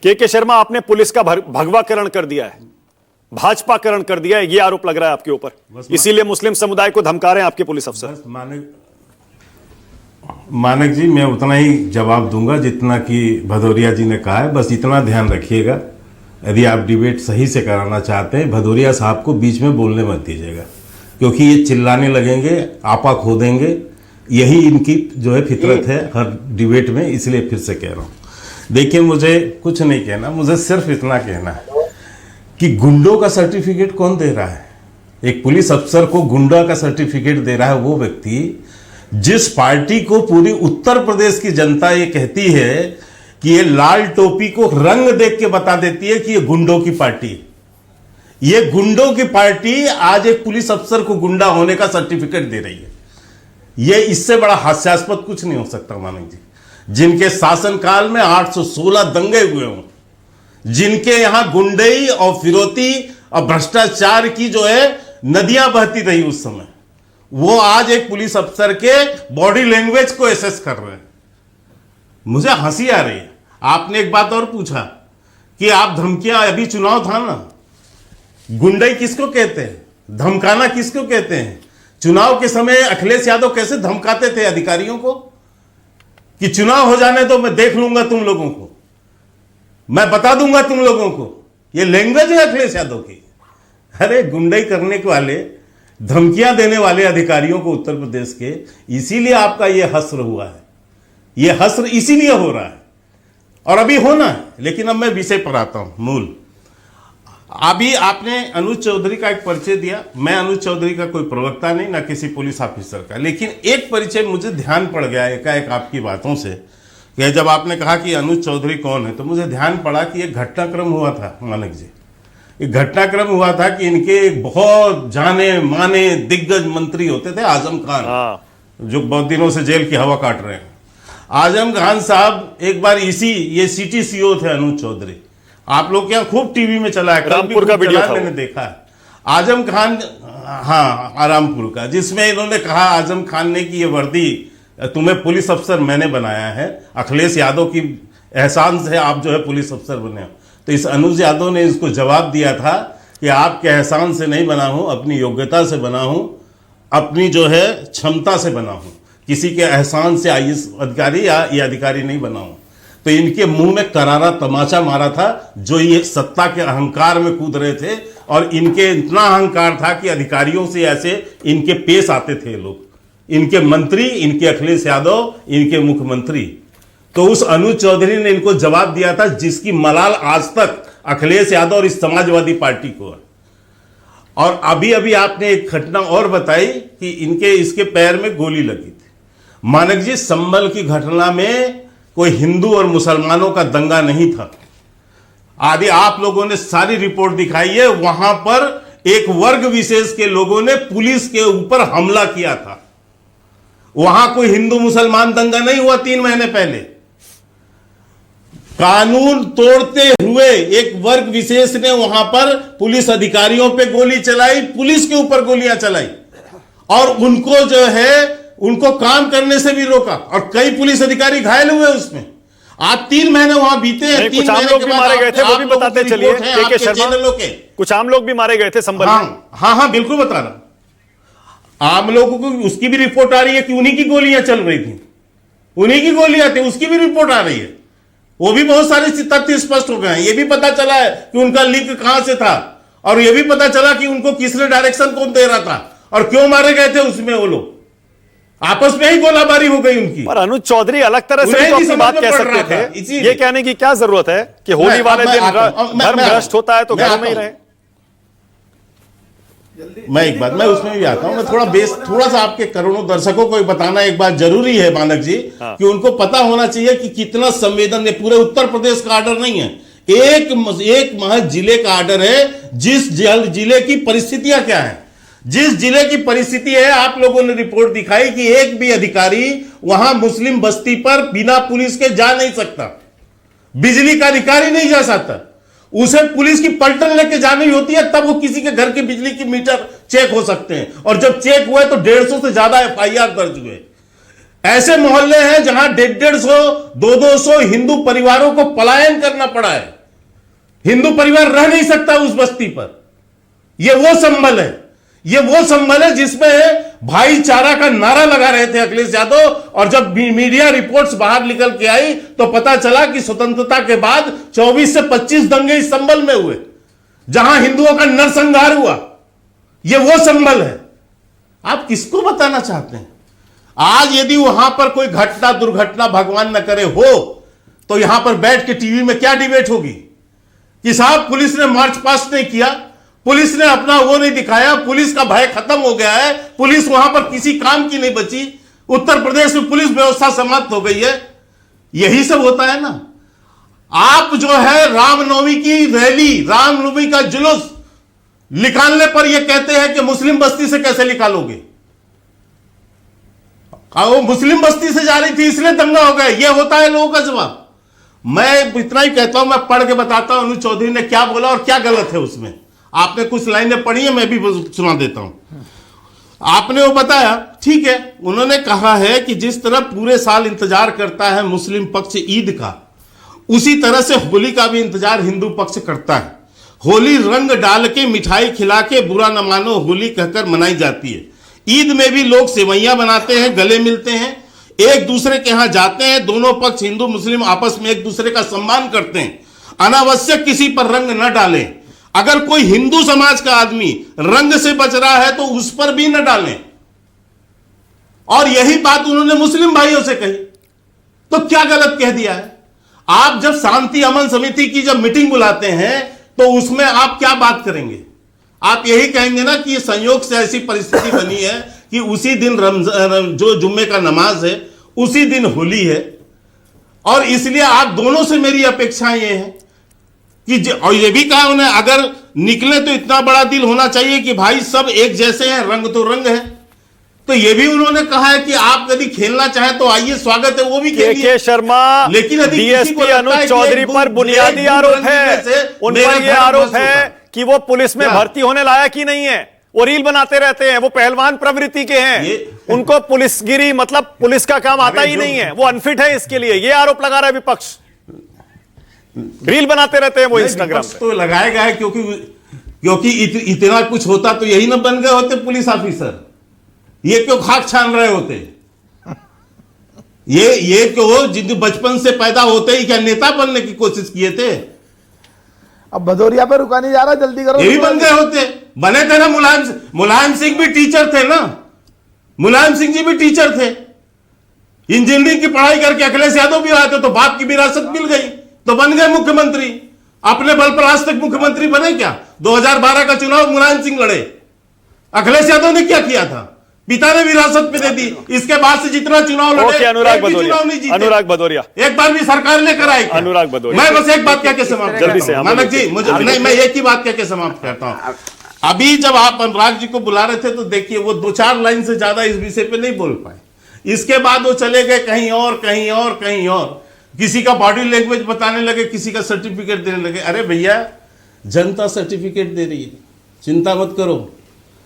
के शर्मा, आपने पुलिस का भगवाकरण कर दिया है, भाजपाकरण कर दिया है, ये आरोप लग रहा है आपके ऊपर, इसीलिए मुस्लिम समुदाय को धमका रहे हैं आपके पुलिस अफसर। मानक जी, मैं उतना ही जवाब दूंगा जितना कि भदौरिया जी ने कहा है। बस इतना ध्यान रखिएगा, यदि आप डिबेट सही से कराना चाहते हैं, भदौरिया साहब को बीच में बोलने मत दीजिएगा, क्योंकि ये चिल्लाने लगेंगे, आपा खो देंगे। यही इनकी जो है फितरत है हर डिबेट में, इसलिए फिर से कह रहा हूँ। देखिए, मुझे कुछ नहीं कहना, मुझे सिर्फ इतना कहना है कि गुंडों का सर्टिफिकेट कौन दे रहा है? एक पुलिस अफसर को गुंडा का सर्टिफिकेट दे रहा है वो व्यक्ति जिस पार्टी को पूरी उत्तर प्रदेश की जनता ये कहती है कि ये लाल टोपी को रंग देख के बता देती है कि ये गुंडों की पार्टी है। ये गुंडों की पार्टी आज एक पुलिस अफसर को गुंडा होने का सर्टिफिकेट दे रही है। ये इससे बड़ा हास्यास्पद कुछ नहीं हो सकता मानक जी। जिनके शासनकाल में 816 दंगे हुए हों, जिनके यहां गुंडई और फिरौती और भ्रष्टाचार की जो है नदियां बहती रही उस समय, वो आज एक पुलिस अफसर के बॉडी लैंग्वेज को एसेस कर रहे हैं। मुझे हंसी आ रही है। आपने एक बात और पूछा कि आप धमकियां, अभी चुनाव था ना, गुंडई किसको कहते हैं, धमकाना किसको कहते हैं? चुनाव के समय अखिलेश यादव कैसे धमकाते थे अधिकारियों को कि चुनाव हो जाने तो मैं देख लूंगा तुम लोगों को, मैं बता दूंगा तुम लोगों को। ये लैंग्वेज है अखिलेश यादव की। अरे गुंडई करने वाले, धमकियां देने वाले अधिकारियों को उत्तर प्रदेश के, इसीलिए आपका यह हस्र हुआ है। यह हस्र इसीलिए हो रहा है और अभी होना है। लेकिन अब मैं विषय पर आता हूं, मूल। अभी आपने अनुज चौधरी का एक परिचय दिया। मैं अनुज चौधरी का कोई प्रवक्ता नहीं, ना किसी पुलिस ऑफिसर का, लेकिन एक परिचय मुझे ध्यान पड़ गया एकाएक आपकी बातों से कि जब आपने कहा कि अनुज चौधरी कौन है, तो मुझे ध्यान पड़ा कि एक घटनाक्रम हुआ था मानक जी। एक घटनाक्रम हुआ था कि इनके एक बहुत जाने माने दिग्गज मंत्री होते थे, आजम खान, जो बहुत दिनों से जेल की हवा काट रहे हैं। आजम खान साहब एक बार ये सिटी सीओ थे अनुज चौधरी। आप लोग क्या खूब टीवी में चला है, रामपुर का वीडियो था, मैंने देखा है। आजम खान, हाँ, आरामपुर का, जिसमें इन्होंने कहा आजम खान ने कि ये वर्दी तुम्हें पुलिस अफसर मैंने बनाया है, अखिलेश यादव की एहसान से आप जो है पुलिस अफसर बने हो। तो इस अनुज यादव ने इसको जवाब दिया था कि आपके एहसान से नहीं बना हूं, अपनी योग्यता से बना हूं, अपनी जो है क्षमता से बना हूं, किसी के एहसान से आईएएस अधिकारी या ये अधिकारी नहीं बना हूं। तो इनके मुंह में करारा तमाचा मारा था, जो ये सत्ता के अहंकार में कूद रहे थे। और इनके इतना अहंकार था कि अधिकारियों से ऐसे इनके पेश आते थे लोग, इनके मंत्री, इनके अखिलेश यादव, इनके मुख्यमंत्री। तो उस अनुज चौधरी ने इनको जवाब दिया था जिसकी मलाल आज तक अखिलेश यादव और इस समाजवादी पार्टी को है। और अभी अभी आपने एक घटना और बताई कि इसके पैर में गोली लगी थी। मानक जी, संभल की घटना में कोई हिंदू और मुसलमानों का दंगा नहीं था। आदि आप लोगों ने सारी रिपोर्ट दिखाई है। वहां पर एक वर्ग विशेष के लोगों ने पुलिस के ऊपर हमला किया था। वहां कोई हिंदू मुसलमान दंगा नहीं हुआ। 3 महीने पहले कानून तोड़ते हुए एक वर्ग विशेष ने वहां पर पुलिस अधिकारियों पे गोली चलाई, पुलिस के ऊपर गोलियां चलाई और उनको जो है उनको काम करने से भी रोका और कई पुलिस अधिकारी घायल हुए उसमें। आप 3 महीने वहां बीते हैं। कुछ आम लोग भी मारे गए थे, वो भी बताते चलिए। के शर्मा, कुछ आम लोग भी मारे गए थे संभल में। हाँ, बिल्कुल बता रहा। आम लोगों को उसकी भी रिपोर्ट आ रही है कि उन्हीं की गोलियां चल रही थी, उन्हीं की गोलियां थी, उसकी भी रिपोर्ट आ रही है। वो भी बहुत सारे तथ्य स्पष्ट हो गए हैं। ये भी पता चला है कि उनका लिंक कहां से था और ये भी पता चला कि उनको किसने डायरेक्शन कौन दे रहा था और क्यों मारे गए थे उसमें। वो लोग आपस में ही गोलाबारी हो गई उनकी। पर अनुज चौधरी अलग तरह से तो अपनी बात कह सकते थे। ये कहने की क्या जरूरत है कि होली वाले दिन धर्म भ्रष्ट होता है तो घरों में ही रहे। मैं एक बात, मैं उसमें भी आता हूं। मैं थोड़ा सा आपके करोड़ों दर्शकों को बताना एक बात जरूरी है मानक जी, कि उनको पता होना चाहिए कि कितना संवेदन है। पूरे उत्तर प्रदेश का आर्डर नहीं है, एक महज जिले का आर्डर है। जिस जिले की परिस्थितियां क्या है, जिस जिले की परिस्थिति है, आप लोगों ने रिपोर्ट दिखाई कि एक भी अधिकारी वहां मुस्लिम बस्ती पर बिना पुलिस के जा नहीं सकता, बिजली का अधिकारी नहीं जा सकता। उसे पुलिस की पलटन लेके जानी होती है, तब वो किसी के घर के बिजली की मीटर चेक हो सकते हैं। और जब चेक हुए तो 150 से ज्यादा एफआईआर दर्ज हुए। ऐसे मोहल्ले हैं जहां 150-150, 200 हिंदू परिवारों को पलायन करना पड़ा है। हिंदू परिवार रह नहीं सकता उस बस्ती पर। यह वो संबल है, ये वो संबल है जिसमें भाईचारा का नारा लगा रहे थे अखिलेश यादव, और जब मीडिया रिपोर्ट्स बाहर निकल के आई तो पता चला कि स्वतंत्रता के बाद 24 से 25 दंगे इस संबल में हुए जहां हिंदुओं का नरसंहार हुआ। ये वो संबल है। आप किसको बताना चाहते हैं? आज यदि वहां पर कोई घटना दुर्घटना भगवान न करे हो तो यहां पर बैठ के टीवी में क्या डिबेट होगी कि साहब पुलिस ने मार्च पास्ट नहीं किया, पुलिस ने अपना वो नहीं दिखाया, पुलिस का भय खत्म हो गया है, पुलिस वहां पर किसी काम की नहीं बची, उत्तर प्रदेश में पुलिस व्यवस्था समाप्त हो गई है। यही सब होता है ना। आप जो है रामनवमी की रैली, रामनवमी का जुलूस निकालने पर यह कहते हैं कि मुस्लिम बस्ती से कैसे निकालोगे? वो मुस्लिम बस्ती से जा रही थी इसलिए दंगा हो गया। यह होता है लोगों का जवाब। मैं इतना ही कहता हूं, मैं पढ़ के बताता हूं अनुज चौधरी ने क्या बोला और क्या गलत है उसमें। आपने कुछ लाइनें पढ़ी है, मैं भी सुना देता हूं। आपने वो बताया, ठीक है, उन्होंने कहा है कि जिस तरह पूरे साल इंतजार करता है मुस्लिम पक्ष ईद का, उसी तरह से होली का भी इंतजार हिंदू पक्ष करता है। होली रंग डाल के मिठाई खिला के बुरा न मानो होली कहकर मनाई जाती है। ईद में भी लोग सेवैयां बनाते हैं, गले मिलते हैं, एक दूसरे के यहां जाते हैं। दोनों पक्ष हिंदू मुस्लिम आपस में एक दूसरे का सम्मान करते हैं। अनावश्यक किसी पर रंग न डालें। अगर कोई हिंदू समाज का आदमी रंग से बच रहा है तो उस पर भी न डालें। और यही बात उन्होंने मुस्लिम भाइयों से कही, तो क्या गलत कह दिया है? आप जब शांति अमन समिति की जब मीटिंग बुलाते हैं तो उसमें आप क्या बात करेंगे? आप यही कहेंगे ना कि संयोग से ऐसी परिस्थिति बनी है कि उसी दिन जो जुम्मे का नमाज है उसी दिन होली है, और इसलिए आप दोनों से मेरी अपेक्षाएं ये है कि और ये भी कहा उन्हें, अगर निकले तो इतना बड़ा दिल होना चाहिए कि भाई सब एक जैसे हैं, रंग तो रंग है। तो ये भी उन्होंने कहा है कि आप यदि खेलना चाहें तो आइए, स्वागत है, वो भी खेलिए। के शर्मा, लेकिन डीएसपी अनुज चौधरी पर बुनियादी आरोप है, उन पर यह आरोप है कि वो पुलिस में भर्ती होने लायक ही नहीं है। वो रील बनाते रहते हैं, वो पहलवान प्रवृत्ति के हैं, उनको पुलिसगिरी मतलब पुलिस का काम आता ही नहीं है, वो अनफिट है इसके लिए। ये आरोप लगा रहा है विपक्ष। रील बनाते रहते हैं वो इंस्टाग्राम पे। तो लगाएगा है क्योंकि इतना कुछ होता तो यही ना बन गए होते पुलिस ऑफिसर। ये क्यों खाक छान रहे होते? ये क्यों जिन बचपन से पैदा होते ही क्या नेता बनने की कोशिश किए थे? अब भदौरिया पे रुका नहीं जा रहा, जल्दी करो। ये भी बन गए होते, बने थे ना। मुलायम सिंह भी टीचर थे ना, मुलायम सिंह जी भी टीचर थे। इंजीनियरिंग की पढ़ाई करके अखिलेश यादव भी आए थे, तो बाप की विरासत मिल गई तो बन गए मुख्यमंत्री। अपने बल पर आज तक मुख्यमंत्री बने क्या? 2012 का चुनाव मुलायम सिंह लड़े, अखिलेश यादव ने क्या किया था? पिता ने विरासत पे दे दी। इसके बाद से जितना चुनाव लड़े, अनुराग भदौरिया एक बार भी सरकार लेकर आई। अनुराग भदौरिया, मैं बस एक बात कह के समाप्त जल्दी से मानक जी, मुझे नहीं, मैं एक ही बात कह के समाप्त करता हूं। अभी जब आप अनुराग जी को बुला रहे थे तो देखिए वो 2-4 लाइन से ज्यादा इस विषय पे नहीं बोल पाए। इसके बाद वो चले गए कहीं और कहीं और कहीं और, किसी का बॉडी लैंग्वेज बताने लगे, किसी का सर्टिफिकेट देने लगे। अरे भैया, जनता सर्टिफिकेट दे रही है, चिंता मत करो।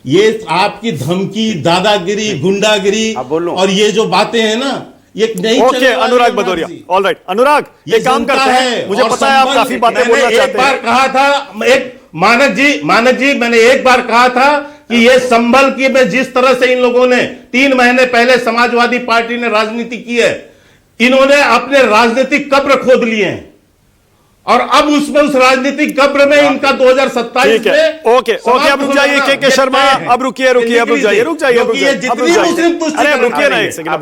ये आपकी धमकी, दादागिरी, गुंडागिरी और ये जो बातें हैं ना, ये नहीं चलेगा। अनुराग भदौरिया, ऑल राइट। अनुराग, ये काम करते हैं, मुझे पता है आप काफी बातें बोलना चाहते हैं। एक बार कहा था, एक मानक जी, मैंने एक बार कहा था कि ये संभल की में जिस तरह से इन लोगों ने 3 महीने पहले समाजवादी पार्टी ने राजनीति की है, इन्होंने अपने राजनीतिक कब्र खोद लिए हैं, और अब उसमें उस राजनीतिक कब्र में इनका 2027 में ओके, अब रुक जाइए के शर्मा, अब रुक जाइए, रुक जाइए। अरे रुकिए ना एक सेकंड,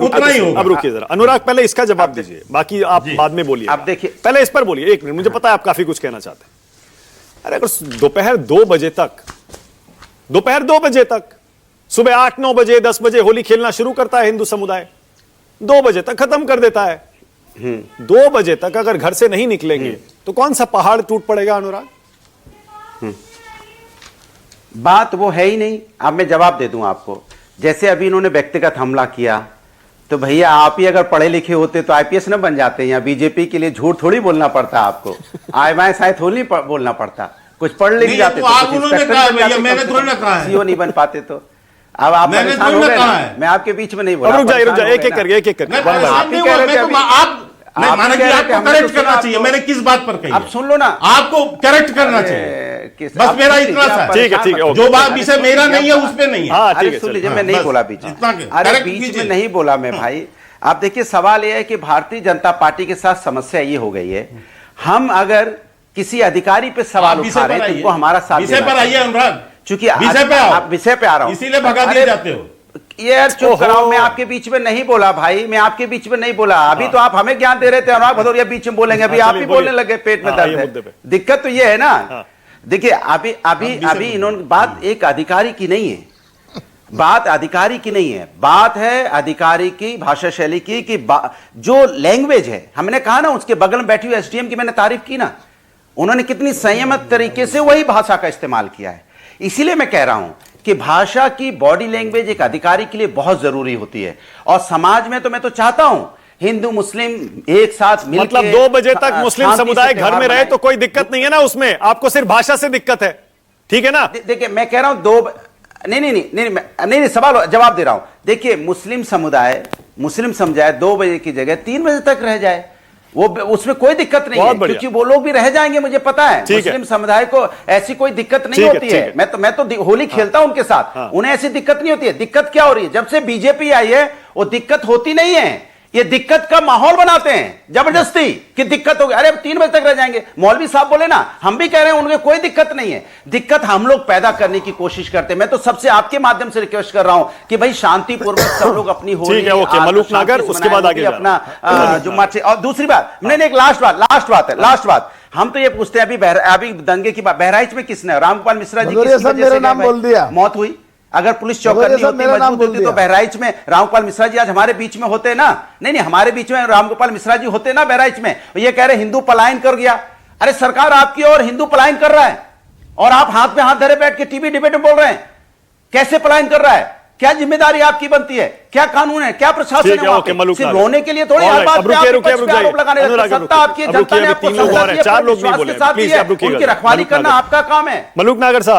अब रुकिए जरा। अनुराग, पहले इसका जवाब दीजिए, बाकी आप बाद में बोलिए। आप देखिए, पहले इस पर बोलिए 1 मिनट, मुझे पता है आप काफी कुछ कहना चाहते हैं। अरे अगर दोपहर 2 बजे तक, सुबह 8-9 बजे 10 बजे होली खेलना शुरू करता है हिंदू समुदाय, 2 बजे तक खत्म कर देता है। 2 बजे तक अगर घर से नहीं निकलेंगे तो कौन सा पहाड़ टूट पड़ेगा? अनुराग, बात वो है ही नहीं। अब मैं जवाब दे दूं आपको। जैसे अभी इन्होंने व्यक्तिगत हमला किया, तो भैया आप ही अगर पढ़े लिखे होते तो आईपीएस न बन जाते हैं। या बीजेपी के लिए झूठ थोड़ी बोलना पड़ता आपको, आय शायद थोड़ी बोलना पड़ता, कुछ पढ़ लिख जाते तो सीओ नहीं बन पाते। तो अब आप मैंने परेशान थोड़ी हो ना गए कहा ना, है। मैं आपके बीच में नहीं बोला। अब रुक जाइए परेशान हो एक गए एक ना। करके एक एक करके मैं वन बाय वन। परेशान नहीं हुआ, मैं तो आप नहीं आप माना ही कि कह रहे थे, आपको हमने करेक्ट तो सुना करना चाहिए। आपको। मैंने किस बात पर कही आप है? सुन लो ना। आपको करेक्ट करना चाहिए, बस मेरा इतना सा। ठीक है, ठीक है, जो बात विषय मेरा नहीं है उस पे नहीं है। हाँ ठीक अरे है सुन चलिए। लीजिए, मैं हाँ, नहीं बस, बोला बीच इतना में। के- अरे correct बीच कीजिए। में नहीं बोला मैं भाई। आप देखिए, सवाल यह है कि भारतीय जनता पार्टी के साथ समस्या ये हो गई है, हम अगर किसी अधिकारी पे सवाल उठा रहे हैं तो उनको हमारा साथ विषय देना पर आइए चाहिए। अनुराग, चूंकि विषय पे आओ। आप विषय पे आ रहा हूं, इसीलिए भगा दिए अरे, जाते हो। ये यार चुप कराओ, मैं आपके बीच में नहीं बोला भाई, मैं आपके बीच में नहीं बोला। अभी तो आप हमें ज्ञान दे रहे थे, अनुराग भदौरिया बीच में बोलेंगे, अभी हाँ, आप ही चलिए, बोलने बोलिए। लगे, पेट में हाँ, ये दर्द मुद्दे है। पे। दिक्कत तो ये है ना, हाँ। देखिए अभी इन्होंने बात एक अधिकारी की नहीं है, बात अधिकारी की नहीं है, बात है अधिकारी की भाषा शैली की, कि जो लैंग्वेज है, हमने कहा ना, उसके बगल में बैठी हुई एसडीएम की मैंने तारीफ की ना, उन्होंने कितनी संयमित तरीके से वही भाषा का इस्तेमाल किया है। इसीलिए मैं कह रहा हूं कि भाषा की बॉडी लैंग्वेज एक अधिकारी के लिए बहुत जरूरी होती है। और समाज में तो मैं तो चाहता हूं हिंदू मुस्लिम एक साथ मिलकर मतलब 2 बजे तक मुस्लिम शांति से समुदाय घर त्योहार में रहे मनाएं। तो कोई दिक्कत नहीं है ना उसमें, आपको सिर्फ भाषा से दिक्कत है, ठीक है ना? देखिए मैं कह रहा हूं नहीं, सवाल जवाब दे रहा हूं। देखिए मुस्लिम समुदाय 2 बजे की जगह 3 बजे तक रह जाए, वो उसमें कोई दिक्कत नहीं बहुत है, बढ़िया। क्योंकि वो लोग भी रह जाएंगे, मुझे पता है। ठीक है। मुस्लिम समुदाय को ऐसी कोई दिक्कत नहीं ठीक है, होती ठीक है। है। मैं तो होली खेलता हूं उनके साथ, उन्हें ऐसी दिक्कत नहीं होती है। दिक्कत क्या हो रही है? जब से बीजेपी आई है वो दिक्कत होती नहीं है, ये दिक्कत का माहौल बनाते हैं जबरदस्ती कि दिक्कत हो गई, अरे 3 बजे तक रह जाएंगे। मौलवी साहब बोले ना, हम भी कह रहे हैं उनके कोई दिक्कत नहीं है, दिक्कत हम लोग पैदा करने की कोशिश करते हैं। मैं तो सबसे आपके माध्यम से रिक्वेस्ट कर रहा हूं कि भाई शांतिपूर्वक सब लोग अपनी होली ठीक है, ओके, मलूक नागर, उसके बाद आगे अपना जो मार्च। और दूसरी बात, नहीं एक लास्ट बात हम तो ये पूछते हैं, अभी दंगे की बात बहराइच में किसने, रामगोपाल मिश्रा जी भदौरिया किस साहब वजह से मेरा गए नाम भाई? बोल दिया। मौत हुई। अगर पुलिस भदौरिया चौकन्नी साहब होती, मेरा नाम मजबूत बोल होती, तो दिया। बहराइच में रामगोपाल मिश्रा जी आज हमारे बीच में होते ना। नहीं हमारे बीच में रामगोपाल मिश्रा जी होते ना बहराइच में। ये कह रहे हिंदू पलायन कर गया, अरे सरकार आपकी और हिंदू पलायन कर रहा है, और आप हाथ में हाथ धरे बैठ के टीवी डिबेट में बोल रहे हैं कैसे पलायन कर रहा है? क्या जिम्मेदारी आपकी बनती है? क्या कानून है? क्या प्रशासन ठीक है? है, वहां ओके, पे? मलूक सिर्फ नागर। रोने के लिए थोड़ी All हर right, बात अब पे रुकिए, आपके रुकिए, पक्ष रुक पे जाइए। आरोप लगाने लगते हैं। अनुराग, सत्ता आपकी है, अब जनता रुकिए, ने अभी आपको 3 लोग सत्ता और हैं, दी है, 4 अपने लोग नहीं विश्वास बोले, के साथ प्लीज दी है, आप रुकिएगा। उनकी रखवाली मलूक करना नागर। आपका काम है। मलूक नागर साहब